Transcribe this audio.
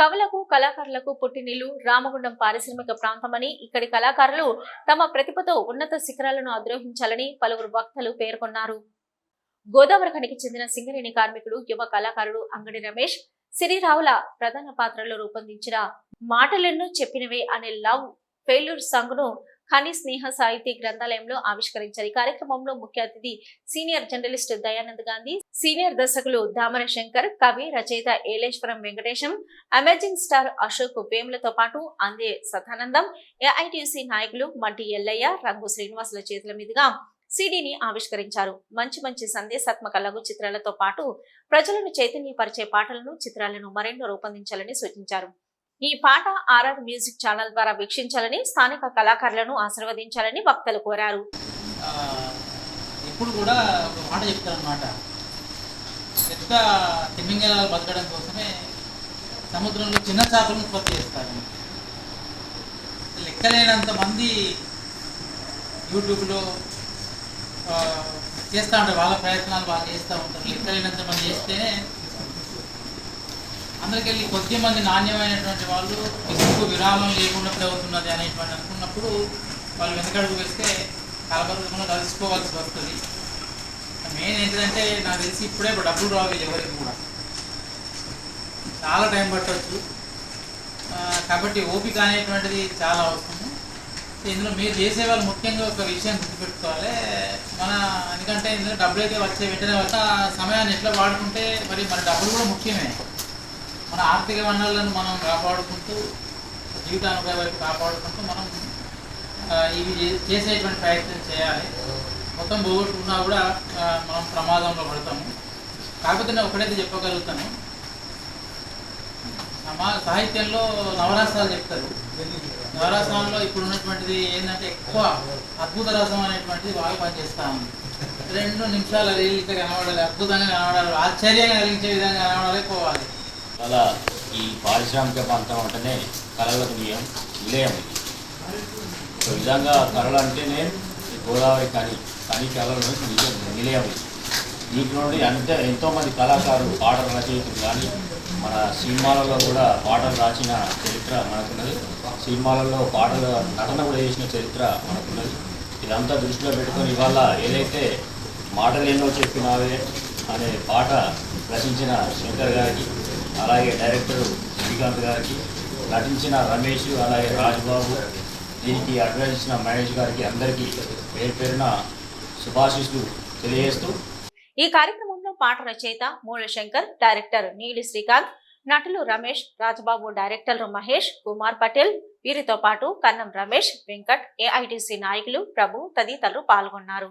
కవులకు కళాకారులకు పుట్టినిల్లు రామగుండం పారిశ్రామిక ప్రాంతమని ఇక్కడి కళాకారులు తమ ప్రతిభతో ఉన్నత శిఖరాలను అధిరోహించాలని పలువురు వక్తలు పేర్కొన్నారు. గోదావరి ఖనికి చెందిన సింగరేణి కార్మికుడు యువ కళాకారుడు అంగడి రమేష్ సిరిరావుల ప్రధాన పాత్రలో రూపొందించిన మాటలెన్నో చెప్పినవే అనే లవ్ ఫెయిల్యూర్ సాంగ్ ను ఖని స్నేహ సాహితీ గ్రంథాలయంలో ఆవిష్కరించారు. ఈ కార్యక్రమంలో ముఖ్య అతిథి senior journalist Dayanand Gandhi, senior దర్శకులు దామర శంకర్, కవి రచయిత ఏలేశ్వరం వెంకటేశం, అమేజింగ్ స్టార్ అశోక్ వేములతో పాటు అందే సదానందం, ఏఐటీసీ నాయకులు మట్టి ఎల్లయ్య, రంగు శ్రీనివాసుల చేతుల మీదుగా సిడీని ఆవిష్కరించారు. మంచి సందేశాత్మక లఘు చిత్రాలతో పాటు ప్రజలను చైతన్యపరిచే పాటలను, చిత్రాలను మరెన్నో రూపొందించాలని సూచించారు. ఈ పాట ఆర్ఆర్ మ్యూజిక్ ఛానల్ ద్వారా వీక్షించాలని, స్థానిక కళాకారులను ఆశీర్వదించాలని వక్తలు కోరారు. ఇప్పుడు కూడా ఒక మాట చెప్తారన్నమాట, పెద్ద తిమింగలాలు బతకడం కోసమే సముద్రంలో చిన్న చేపలను ఉత్పత్తి చేస్తారు. లెక్కలేనంత మంది యూట్యూబ్లో చేస్తూ ఉంటారు, వాళ్ళ ప్రయత్నాలు వాళ్ళు చేస్తూ ఉంటారు. లెక్కలేనంత మంది చేస్తేనే అందరికెళ్ళి కొద్ది మంది నాణ్యమైనటువంటి వాళ్ళు ఇసుకు విరామం లేకుండా అవుతున్నది అనేటువంటి అనుకున్నప్పుడు వాళ్ళు వెనకడుగు వేస్తే కలబరుగా కలుసుకోవాల్సి వస్తుంది. మెయిన్ ఏంటంటే నాకు తెలిసి ఇప్పుడే డబ్బులు రావాలి ఎవరికి కూడా, చాలా టైం పట్టవచ్చు. కాబట్టి ఓపిక అనేటువంటిది చాలా అవసరం. ఇందులో మీరు చేసే వాళ్ళు ముఖ్యంగా ఒక విషయం గుర్తుపెట్టుకోవాలి, ఎందుకంటే ఇందులో డబ్బులు అయితే వచ్చే వెంటనే సమయాన్ని ఎట్లా వాడుకుంటే మరి మన డబ్బులు కూడా ముఖ్యమే. మన ఆర్థిక వనరులను మనం కాపాడుకుంటూ, జీవితానుభవ వైపు కాపాడుకుంటూ మనం ఇవి చేసేటువంటి ప్రయత్నం చేయాలి. మొత్తం పోగొట్టుకున్నా కూడా మనం ప్రమాదంలో పడతాము. కాకపోతే నేను ఒకటైతే చెప్పగలుగుతాను, సాహిత్యంలో నవరసాలు చెప్తారు. నవరసాలలో ఇప్పుడు ఉన్నటువంటిది ఏంటంటే ఎక్కువ అద్భుత రసం అనేటువంటిది బాగా పనిచేస్తూ ఉంది. 2 నిమిషాలు రీల్గా కనబడాలి, అద్భుతంగా కనబడాలి, ఆశ్చర్యంగా కలిగించే విధంగా కనబడాలి, పోవాలి. అలా ఈ పారిశ్రామిక ప్రాంతం అంటేనే కళలకు నిలయం. ఒక విధంగా కళలు అంటేనే గోదావరి కని కళలు నిలయం. వీటి నుండి ఎంతోమంది కళాకారులు, పాటల రచయితలు కానీ మన సినిమాలలో కూడా పాటలు రాసిన చరిత్ర మనకున్నది. సినిమాలలో పాటల నటన కూడా చేసిన చరిత్ర మనకున్నది. ఇదంతా దృష్టిలో పెట్టుకొని ఇవాళ ఏదైతే మాటలు ఎన్నో చెప్పినావే అనే పాట రచించిన శంకర్ గారికి, అలాగే డైరెక్టర్ శ్రీకాంత్ గారికి, నటించిన రమేష్, అలాగే రాజ్బాబు, దీనికి అడ్వైజ్ ఇచ్చిన మహేష్ గారికి అందరికీ పేరు పేరున శుభాశీస్సులు తెలియజేస్తూ ఈ కార్యక్రమంలో పాట రచయిత మూల శంకర్, డైరెక్టర్ నీలి శ్రీకాంత్, నటులు రమేష్, రాజ్బాబు, డైరెక్టర్లు మహేష్, కుమార్ పటేల్, వీరితో పాటు కన్నం రమేష్, వెంకట్, ఏఐటీసీ నాయకులు ప్రభు తదితరులు పాల్గొన్నారు.